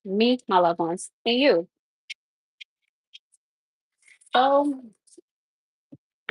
Me, my loved ones, and you. So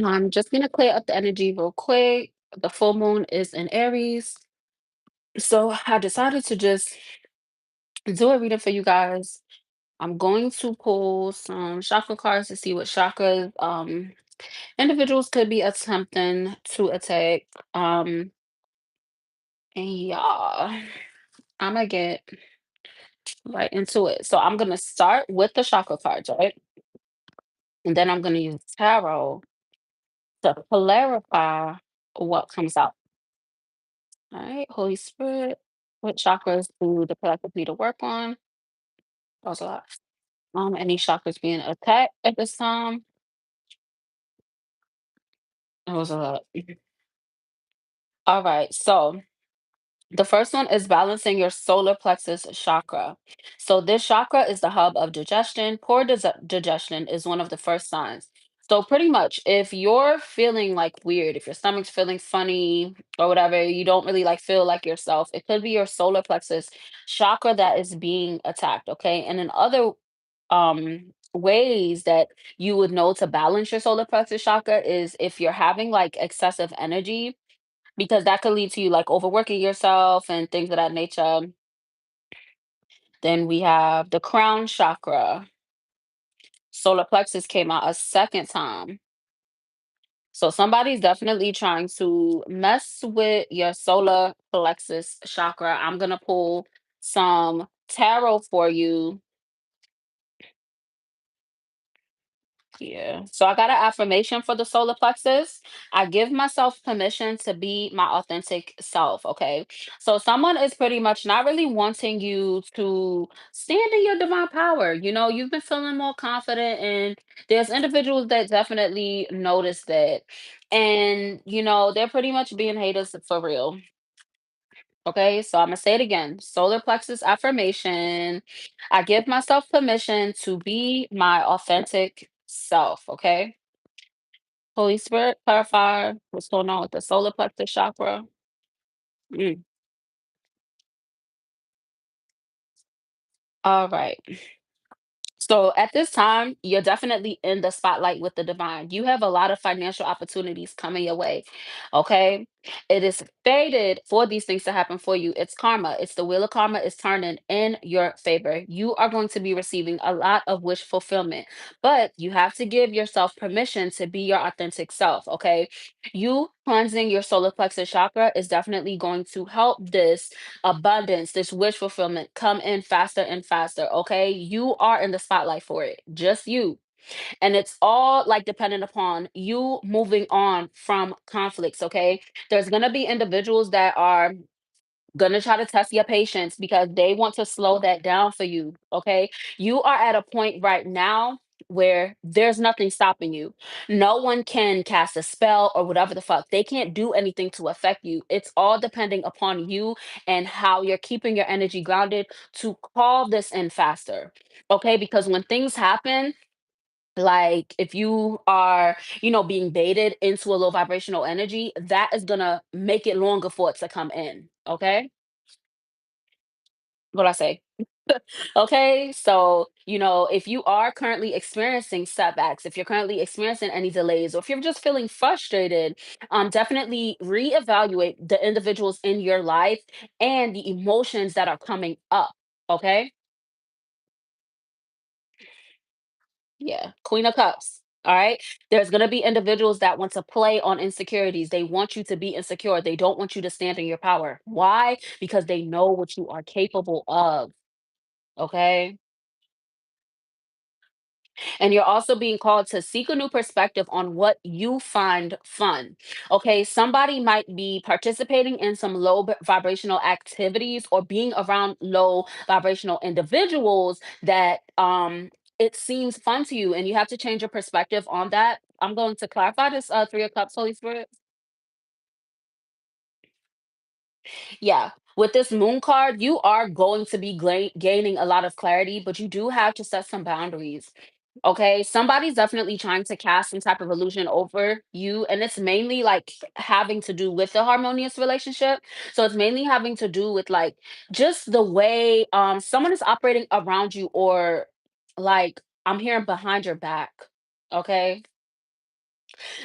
I'm just gonna clear up the energy real quick. The full moon is in Aries. So I decided to just do a reading for you guys. I'm going to pull some chakra cards to see what chakras individuals could be attempting to attack. And yeah, I'm gonna get right into it. So I'm gonna start with the chakra cards, right? And then I'm gonna use tarot to clarify what comes out. All right, Holy Spirit, what chakras do the collective need to work on? That was a lot. Any chakras being attacked at this time? That was a lot. All right, so the first one is balancing your solar plexus chakra. So, this chakra is the hub of digestion. Poor digestion is one of the first signs. So, pretty much, if you're feeling like weird, if your stomach's feeling funny or whatever, you don't really like feel like yourself, it could be your solar plexus chakra that is being attacked. Okay. And in other ways that you would know to balance your solar plexus chakra is if you're having like excessive energy, because that could lead to you like overworking yourself and things of that nature. Then we have the crown chakra. Solar plexus came out a second time. So somebody's definitely trying to mess with your solar plexus chakra. I'm going to pull some tarot for you. Yeah. So I got an affirmation for the solar plexus. I give myself permission to be my authentic self. Okay. So someone is pretty much not really wanting you to stand in your divine power. You've been feeling more confident, and there's individuals that definitely notice that. And, they're pretty much being haters for real. Okay, so I'm gonna say it again. Solar plexus affirmation. I give myself permission to be my authentic self. Okay. Holy Spirit, clarify what's going on with the solar plexus chakra. Mm. All right. So at this time, you're definitely in the spotlight with the divine. You have a lot of financial opportunities coming your way. Okay. It is fated for these things to happen for you. It's karma. It's the wheel of karma is turning in your favor. You are going to be receiving a lot of wish fulfillment, but you have to give yourself permission to be your authentic self. Okay. You cleansing your solar plexus chakra is definitely going to help this abundance, this wish fulfillment come in faster and faster. Okay. You are in the spotlight for it, just you. And it's all like dependent upon you moving on from conflicts. Okay. There's going to be individuals that are gonna try to test your patience because they want to slow that down for you. Okay. You are at a point right now where there's nothing stopping you. No one can cast a spell or whatever the fuck. They can't do anything to affect you. It's all depending upon you and how you're keeping your energy grounded to call this in faster. Okay. Because when things happen, like if you are, being baited into a low vibrational energy, that is gonna make it longer for it to come in. Okay. What I say? Okay, so if you are currently experiencing setbacks, if you're currently experiencing any delays, or if you're just feeling frustrated, definitely reevaluate the individuals in your life and the emotions that are coming up. Okay, yeah, Queen of Cups. All right, there's gonna be individuals that want to play on insecurities. They want you to be insecure. They don't want you to stand in your power. Why? Because they know what you are capable of. Okay. And you're also being called to seek a new perspective on what you find fun. Okay, somebody might be participating in some low vibrational activities or being around low vibrational individuals that it seems fun to you, and you have to change your perspective on that. I'm going to clarify this 3 of Cups, Holy Spirit. Yeah. With this moon card, you are going to be gaining a lot of clarity, but you do have to set some boundaries. Okay, somebody's definitely trying to cast some type of illusion over you, and it's mainly like having to do with the harmonious relationship. So it's mainly having to do with like just the way someone is operating around you, or like I'm hearing behind your back. Okay.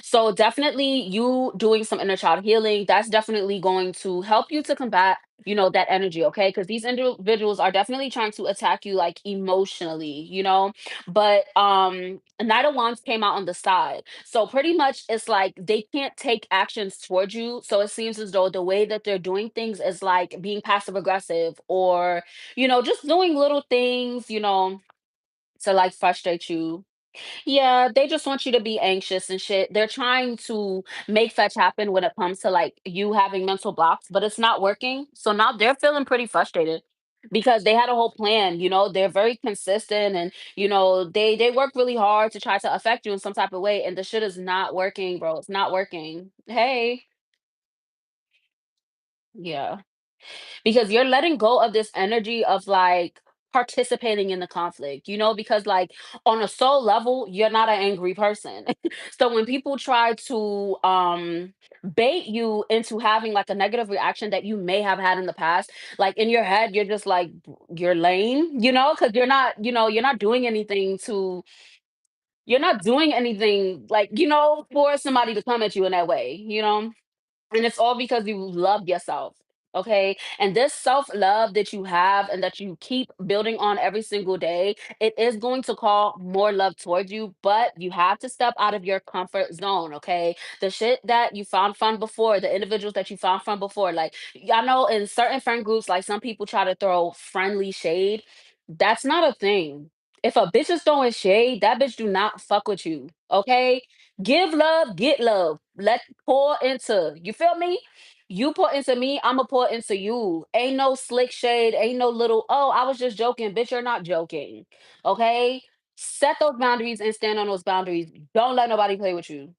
So definitely you doing some inner child healing, that's definitely going to help you to combat, that energy, okay? Because these individuals are definitely trying to attack you like emotionally. But Knight of Wands came out on the side. So pretty much it's like they can't take actions towards you. So it seems as though the way that they're doing things is like being passive aggressive, or, just doing little things, to like frustrate you. Yeah, they just want you to be anxious and shit. They're trying to make fetch happen when it comes to like you having mental blocks, but it's not working. So now they're feeling pretty frustrated because they had a whole plan. They're very consistent, and they work really hard to try to affect you in some type of way, and the shit is not working, bro. It's not working. Hey, yeah. Because you're letting go of this energy of like participating in the conflict, because like on a soul level you're not an angry person. So when people try to bait you into having like a negative reaction that you may have had in the past, like in your head you're just like, you're lame, because you're not doing anything to, you're not doing anything like, for somebody to come at you in that way. And it's all because you love yourself. Okay. And this self love that you have and that you keep building on every single day, it is going to call more love towards you, but you have to step out of your comfort zone. Okay. The shit that you found fun before, the individuals that you found fun before, like, I know in certain friend groups, like some people try to throw friendly shade. That's not a thing. If a bitch is throwing shade, that bitch do not fuck with you. Okay. Give love, get love. Let pour into, you feel me? You pour into me, I'ma pour into you. Ain't no slick shade, ain't no little, oh, I was just joking. Bitch, you're not joking. Okay? Set those boundaries and stand on those boundaries. Don't let nobody play with you.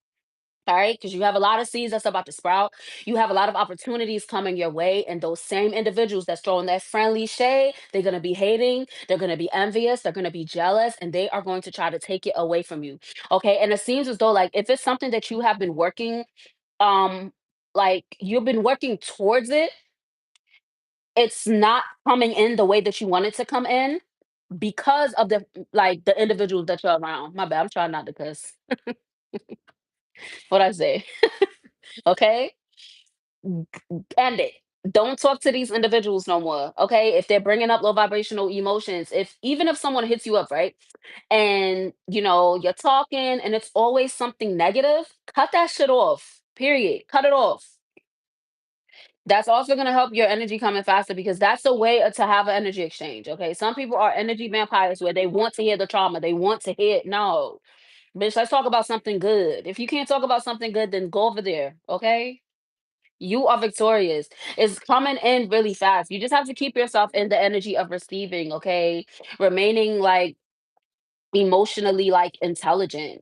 All right, because you have a lot of seeds that's about to sprout. You have a lot of opportunities coming your way, and those same individuals that's throwing that friendly shade, they're gonna be hating, they're gonna be envious, they're gonna be jealous, and they are going to try to take it away from you. Okay, and it seems as though like if it's something that you have been working, um, like you've been working towards it, it's not coming in the way that you want it to come in because of the individuals that you're around. My bad, I'm trying not to cuss. What I say, okay? End it. Don't talk to these individuals no more. Okay. If they're bringing up low vibrational emotions, if even if someone hits you up, right? And you're talking and it's always something negative, cut that shit off. Period. Cut it off. That's also going to help your energy coming faster because that's a way to have an energy exchange. Okay. Some people are energy vampires where they want to hear the trauma. They want to hear it. No, bitch, let's talk about something good. If you can't talk about something good, then go over there. Okay. You are victorious. It's coming in really fast. You just have to keep yourself in the energy of receiving, okay? Remaining like emotionally like intelligent,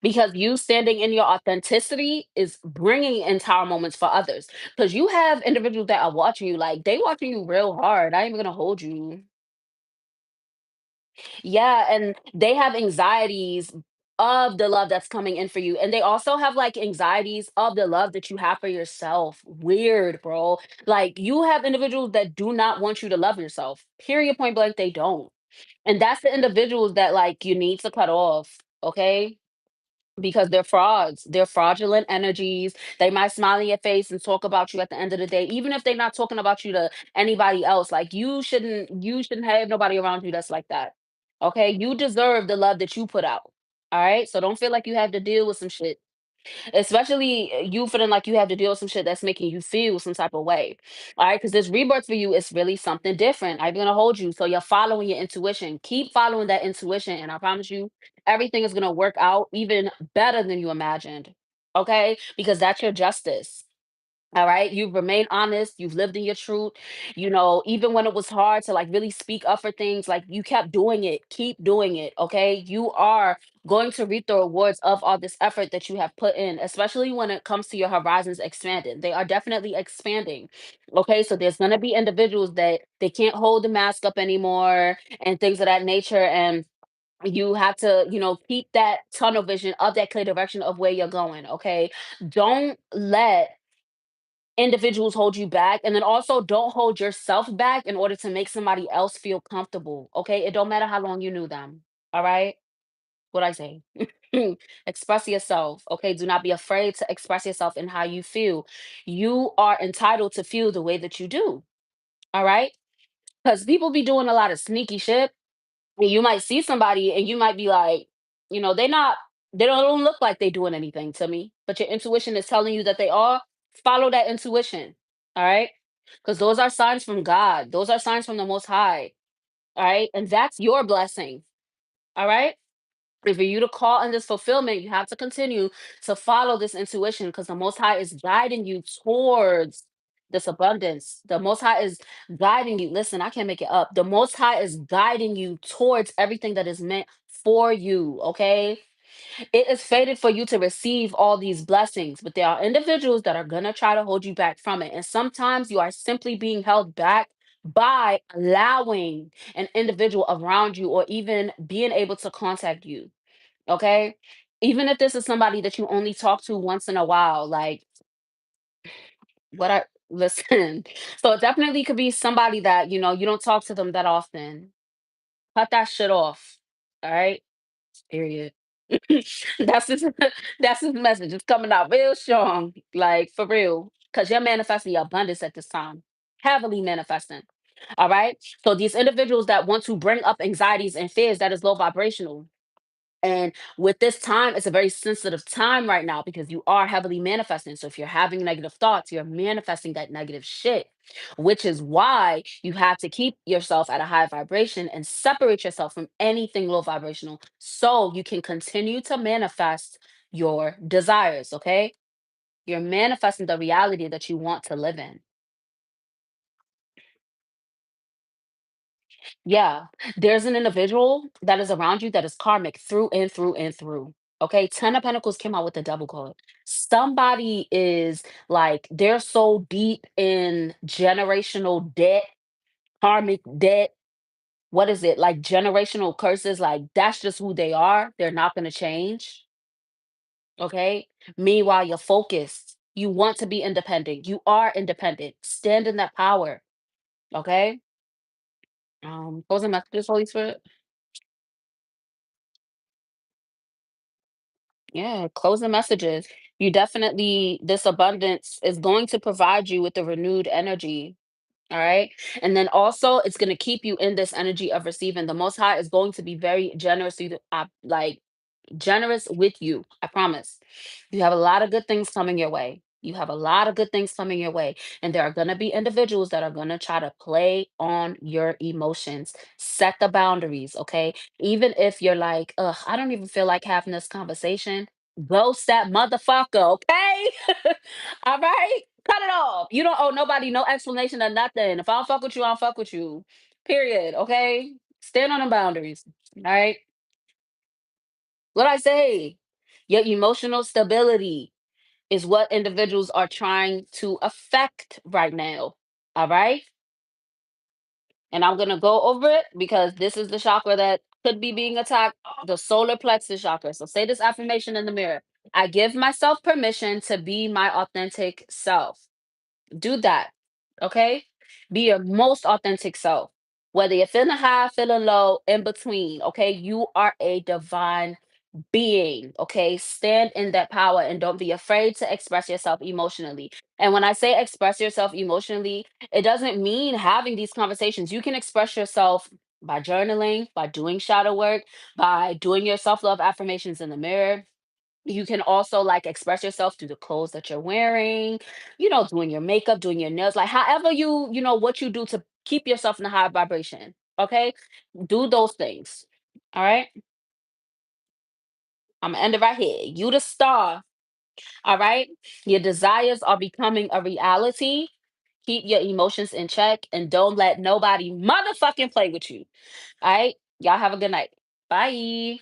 because you standing in your authenticity is bringing entire moments for others. Because you have individuals that are watching you, like they watching you real hard. I ain't even gonna hold you. Yeah, and they have anxieties of the love that's coming in for you. And they also have like anxieties of the love that you have for yourself. Weird, bro. Like you have individuals that do not want you to love yourself. Period, point blank, they don't. And that's the individuals that like you need to cut off, okay? Because they're frauds. They're fraudulent energies. They might smile in your face and talk about you at the end of the day, even if they're not talking about you to anybody else. Like you shouldn't have nobody around you that's like that. Okay? You deserve the love that you put out. All right? So don't feel like you have to deal with some shit. Especially you feeling like you have to deal with some shit that's making you feel some type of way. All right, because this rebirth for you is really something different. I'm gonna hold you. So you're following your intuition. Keep following that intuition, and I promise you, everything is gonna work out even better than you imagined. Okay, because that's your justice. All right. You've remained honest. You've lived in your truth. Even when it was hard to like really speak up for things, like you kept doing it. Keep doing it. Okay. You are going to reap the rewards of all this effort that you have put in, especially when it comes to your horizons expanding. They are definitely expanding. Okay. So there's going to be individuals that they can't hold the mask up anymore and things of that nature. And you have to, keep that tunnel vision of that clear direction of where you're going. Okay. Don't let individuals hold you back, and then also don't hold yourself back in order to make somebody else feel comfortable. Okay, it don't matter how long you knew them. All right, what I say. Express yourself. Okay, do not be afraid to express yourself and how you feel. You are entitled to feel the way that you do. All right, because people be doing a lot of sneaky shit, and you might see somebody and you might be like, they don't look like they doing anything to me, but your intuition is telling you that they are. Follow that intuition. All right, because those are signs from God. Those are signs from the Most High. All right, and that's your blessing. All right, and for you to call in this fulfillment, you have to continue to follow this intuition, because the Most High is guiding you towards this abundance. The Most High is guiding you. Listen, I can't make it up. The Most High is guiding you towards everything that is meant for you. Okay. It is fated for you to receive all these blessings, but there are individuals that are going to try to hold you back from it. And sometimes you are simply being held back by allowing an individual around you or even being able to contact you. Okay. Even if this is somebody that you only talk to once in a while, like what I listen. So it definitely could be somebody that, you don't talk to them that often. Cut that shit off. All right. Period. That's his that's his message. It's coming out real strong, like for real. Because you're manifesting abundance at this time. Heavily manifesting. All right. So these individuals that want to bring up anxieties and fears, that is low vibrational. And with this time, it's a very sensitive time right now because you are heavily manifesting. So if you're having negative thoughts, you're manifesting that negative shit, which is why you have to keep yourself at a high vibration and separate yourself from anything low vibrational so you can continue to manifest your desires. Okay. You're manifesting the reality that you want to live in. Yeah, there's an individual that is around you that is karmic through and through and through. Okay, 10 of Pentacles came out with the double card. Somebody is like, they're so deep in generational debt, karmic debt. What is it? Like generational curses, like that's just who they are. They're not going to change. Okay. Meanwhile, you're focused. You want to be independent. You are independent. Stand in that power. Okay. Closing messages, Holy Spirit. Yeah, closing messages. You definitely, this abundance is going to provide you with the renewed energy. All right. And then also, it's going to keep you in this energy of receiving. The Most High is going to be very generous, like generous with you. I promise. You have a lot of good things coming your way. You have a lot of good things coming your way. And there are going to be individuals that are going to try to play on your emotions. Set the boundaries. Okay. Even if you're like, ugh, I don't even feel like having this conversation. Ghost that motherfucker. Okay. All right. Cut it off. You don't owe nobody no explanation or nothing. If I don't fuck with you, I don't fuck with you. Period. Okay. Stand on the boundaries. All right. What I say? Your emotional stability is what individuals are trying to affect right now. All right. And I'm going to go over it because this is the chakra that could be being attacked, the solar plexus chakra. So say this affirmation in the mirror. I give myself permission to be my authentic self. Do that. Okay. Be your most authentic self. Whether you're feeling high, feeling low, in between. Okay. You are a divine being. Okay, stand in that power and don't be afraid to express yourself emotionally. And when I say express yourself emotionally, it doesn't mean having these conversations. You can express yourself by journaling, by doing shadow work, by doing your self-love affirmations in the mirror. You can also like express yourself through the clothes that you're wearing, doing your makeup, doing your nails, like however what you do to keep yourself in a high vibration. Okay, do those things. All right. I'm gonna end it right here. You the star. All right. Your desires are becoming a reality. Keep your emotions in check and don't let nobody motherfucking play with you. All right. Y'all have a good night. Bye.